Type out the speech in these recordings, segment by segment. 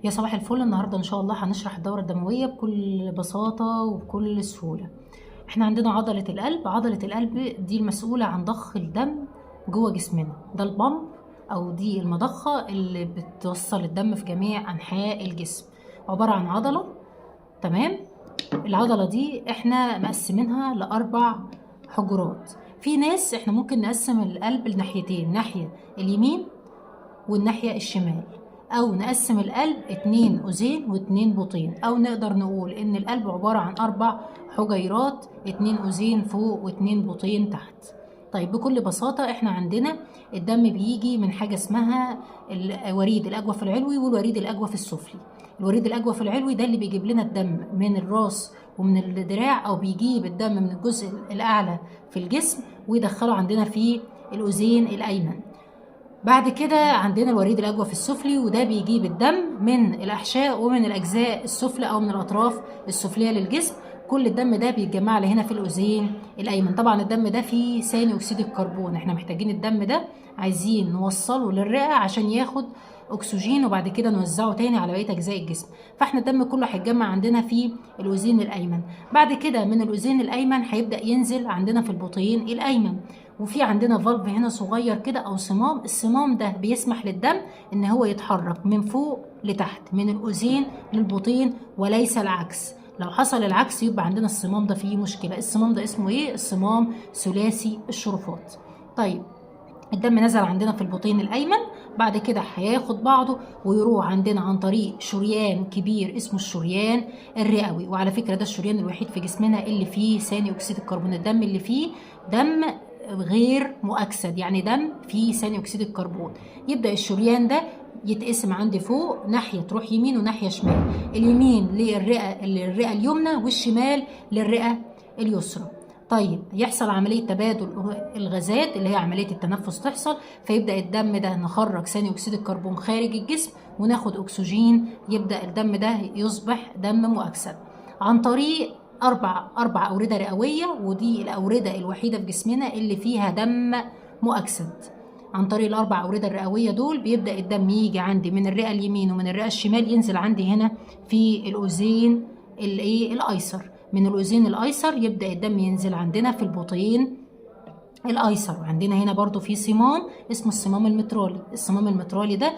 يا صباح الفل. النهارده ان شاء الله هنشرح الدورة الدموية بكل بساطة وبكل سهولة. احنا عندنا عضلة القلب. عضلة القلب دي المسؤولة عن ضخ الدم جوه جسمنا، ده البمب او دي المضخة اللي بتوصل الدم في جميع انحاء الجسم. عبارة عن عضلة، تمام. العضلة دي احنا مقسمينها لأربع حجرات. في ناس احنا ممكن نقسم القلب لناحيتين، ناحية اليمين والناحية الشمال، او نقسم القلب 2 اذين و2 بطين، او نقدر نقول ان القلب عبارة عن 4 حجيرات، 2 اذين فوق و2 بطين تحت. طيب بكل بساطة احنا عندنا الدم بيجي من حاجة اسمها الوريد الأجوف العلوي والوريد الأجوف السفلي. الوريد الأجوف العلوي ده اللي بيجيب لنا الدم من الراس ومن الدراع، او بيجيب الدم من الجزء الأعلى في الجسم ويدخله عندنا في الأذين الأيمن. بعد كده عندنا الوريد الأجوف السفلي، وده بيجيب الدم من الأحشاء ومن الأجزاء السفلى أو من الأطراف السفلية للجسم. كل الدم ده بيتجمع لي هنا في الأذين الأيمن. طبعا الدم ده فيه ثاني أكسيد الكربون، احنا محتاجين الدم ده، عايزين نوصله للرئة عشان ياخد أكسجين وبعد كده نوزعه تاني على بقية أجزاء الجسم. فاحنا الدم كله هيتجمع عندنا في الأذين الأيمن. بعد كده من الأذين الأيمن هيبدأ ينزل عندنا في البطين الأيمن، وفي عندنا فالف هنا صغير كده او صمام. الصمام ده بيسمح للدم ان هو يتحرك من فوق لتحت، من الاذين للبطين، وليس العكس. لو حصل العكس يبقى عندنا الصمام ده فيه مشكله. الصمام ده اسمه ايه؟ الصمام ثلاثي الشرفات. طيب الدم نزل عندنا في البطين الايمن، بعد كده هياخد بعضه ويروح عندنا عن طريق شريان كبير اسمه الشريان الرئوي. وعلى فكره ده الشريان الوحيد في جسمنا اللي فيه ثاني اكسيد الكربون. الدم اللي فيه دم غير مؤكسد، يعني دم فيه ثاني اكسيد الكربون. يبدا الشريان ده يتقسم عندي فوق، ناحيه تروح يمين وناحيه شمال. اليمين للرئه اليمنى والشمال للرئه اليسرى. طيب يحصل عمليه تبادل الغازات اللي هي عمليه التنفس تحصل، فيبدا الدم ده نخرج ثاني اكسيد الكربون خارج الجسم وناخد اكسجين. يبدا الدم ده يصبح دم مؤكسد عن طريق أربع أوردة رئوية، ودي الأوردة الوحيدة في جسمنا اللي فيها دم مؤكسد. عن طريق الأربع أوردة الرئوية دول بيبدأ الدم يجي عندي من الرئة اليمين ومن الرئة الشمال، ينزل عندي هنا في الأذين الأيسر. من الأذين الأيسر يبدأ الدم ينزل عندنا في البطين الايسر. وعندنا هنا برضو في صمام اسمه الصمام المترالي. الصمام المترالي ده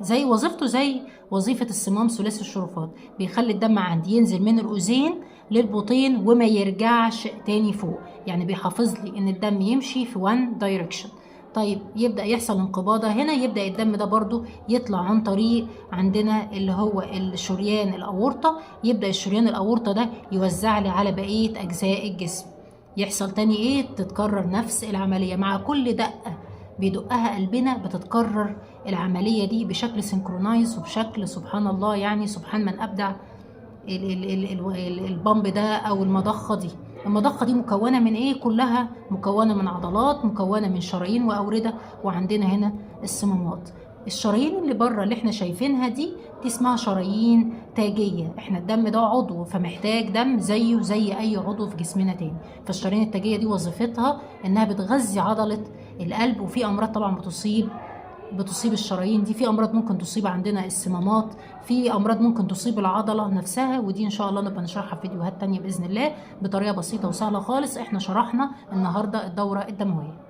زي وظيفته زي وظيفة الصمام ثلاثي الشرفات، بيخلي الدم عندي ينزل من الأذين للبطين وما يرجعش تاني فوق، يعني بيحافظ لي ان الدم يمشي في one direction. طيب يبدأ يحصل انقباضة هنا، يبدأ الدم ده برضو يطلع عن طريق عندنا اللي هو الشريان الأورطة. يبدأ الشريان الأورطة ده يوزع لي على بقية أجزاء الجسم. يحصل تاني ايه؟ تتكرر نفس العملية مع كل دقة بيدقها قلبنا، بتتكرر العملية دي بشكل سينكرونايز وبشكل سبحان الله، يعني سبحان من أبدع البامب ده أو المضخة دي. المضخة دي مكونة من ايه؟ كلها مكونة من عضلات، مكونة من شرايين وأوردة، وعندنا هنا الصمامات. الشرايين اللي بره اللي احنا شايفينها دي اسمها شرايين تاجية. احنا الدم ده عضو فمحتاج دم زيه زي اي عضو في جسمنا تاني. فالشرايين التاجية دي وظيفتها انها بتغذي عضلة القلب. وفي امراض طبعا بتصيب الشرايين دي. في امراض ممكن تصيب عندنا الصمامات، في امراض ممكن تصيب العضلة نفسها، ودي ان شاء الله نبقى نشرحها في فيديوهات تانية باذن الله بطريقة بسيطة وسهلة خالص. احنا شرحنا النهاردة الدورة الدموية.